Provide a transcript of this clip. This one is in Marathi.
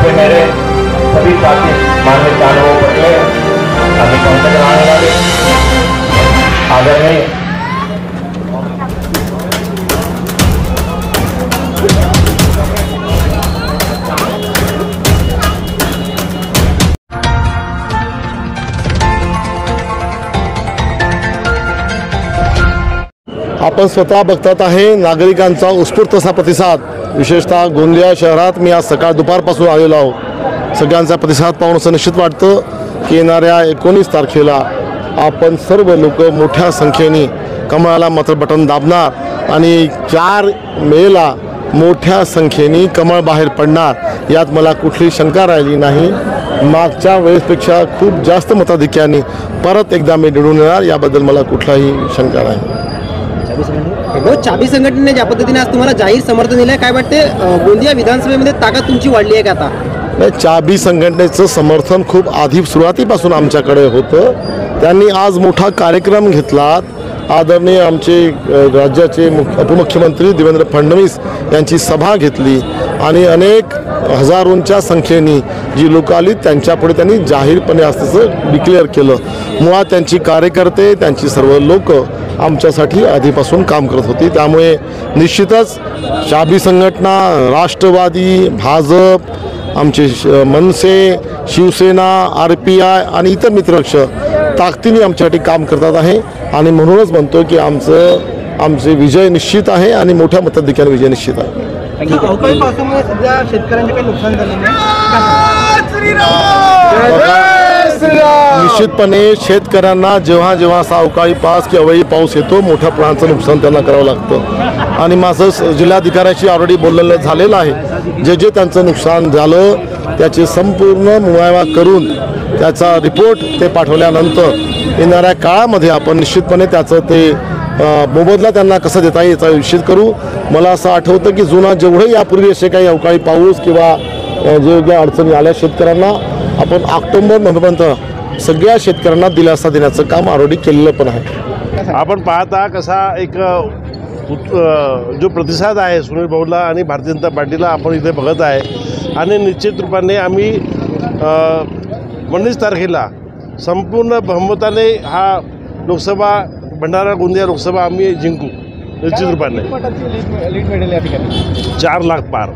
पे मेरे सभी साथी माननीय कानून पटले आम्ही पंकज राहणारे आदरणीय आपण स्वतः बघतात आहे नागरिकांचा उत्स्फूर्त असा प्रतिसाद, विशेषतः गोंदिया शहरात मी आज सकाळ दुपारपासून आलेलो आहो। सगळ्यांचा प्रतिसाद पाहून असं निश्चित वाटतं की येणाऱ्या 19 तारखेला आपण सर्व लोक मोठ्या संख्येने कमळाला मत बटन दाबणार आणि 4 मेला मोठ्या संख्येने कमळ बाहेर पडणार, यात मला कुठली शंका राहिली नाही। मागच्या वेळेसपेक्षा खूप जास्त मताधिक्याने परत एकदा मी निवडून येणार, याबद्दल मला कुठलाही शंका नाही। चाबी संघटनेने ज्या पद्धतीने आज तुम्हाला जाहीर समर्थन दिलं, काय वाटते गोंदिया विधानसभेमध्ये ताकद तुमची वाढली आहे का आता? नाही, चाबी संघटनेचं समर्थन खूप आधी सुरुवातीपासून आमच्याकडे होतं। त्यांनी आज मोठा कार्यक्रम घेतला। आदरणीय आमचे राज्याचे उपमुख्यमंत्री देवेंद्र फडणवीस यांची सभा घेतली आणि अनेक हजारोंच्या संख्येने जी लोक आली त्यांच्यापुढे त्यांनी जाहीरपणे असं डिक्लेअर केलं। मुळात त्यांची कार्यकर्ते, त्यांची सर्व लोक आमच्यासाठी आधीपासून काम करत होती, त्यामुळे निश्चितच चाबी संघटना, राष्ट्रवादी, भाजप, आमचे मनसे, शिवसेना, RPI आणि इतर मित्रपक्ष ताकदीने आमच्यासाठी काम करतात आहे आणि म्हणूनच म्हणतो की आमचे विजय निश्चित आहे आणि मोठ्या मताधिक्याने विजय निश्चित आहे। अवकाळी पावसामुळे सध्या शेतकऱ्यांचे काही नुकसान झालेलं निश्चितपणे शेतकऱ्यांना जेव्हा जेव्हा असा अवकाळी पाऊस की अवकाळी पाऊस येतो, मोठ्या प्रमाणाचं नुकसान त्यांना करावं लागतं आणि माझं जिल्हाधिकाऱ्याशी ऑलरेडी बोललेलं झालेलं आहे। जे त्यांचं नुकसान झालं त्याचे संपूर्ण मुआयना करून त्याचा रिपोर्ट ते पाठवल्यानंतर येणाऱ्या काळामध्ये आपण निश्चितपणे त्याचं ते मोबदला त्यांना कसा देता येईल याचा निश्चित करू। मला असं आठवतं की जुना जेवढे यापूर्वी असे काही अवकाळी पाऊस किंवा जे अडचणी आल्या शेतकऱ्यांना, आपण ऑक्टोबर नोव्हेंबरपर्यंत सगळ्या शेतकऱ्यांना दिलासा देण्याचं काम ऑलरेडी केलेलं पण आहे। आपण पाहता कसा एक जो प्रतिसाद आहे सुनील भाऊला आणि भारतीय जनता पार्टीला आपण इथे बघत आहे आणि निश्चित रूपाने आम्ही 19 तारखेला संपूर्ण बहुमताने हा लोकसभा भंडारा गोंदिया लोकसभा आम्ही जिंकू निश्चित रूपाने। 4 लाख पार।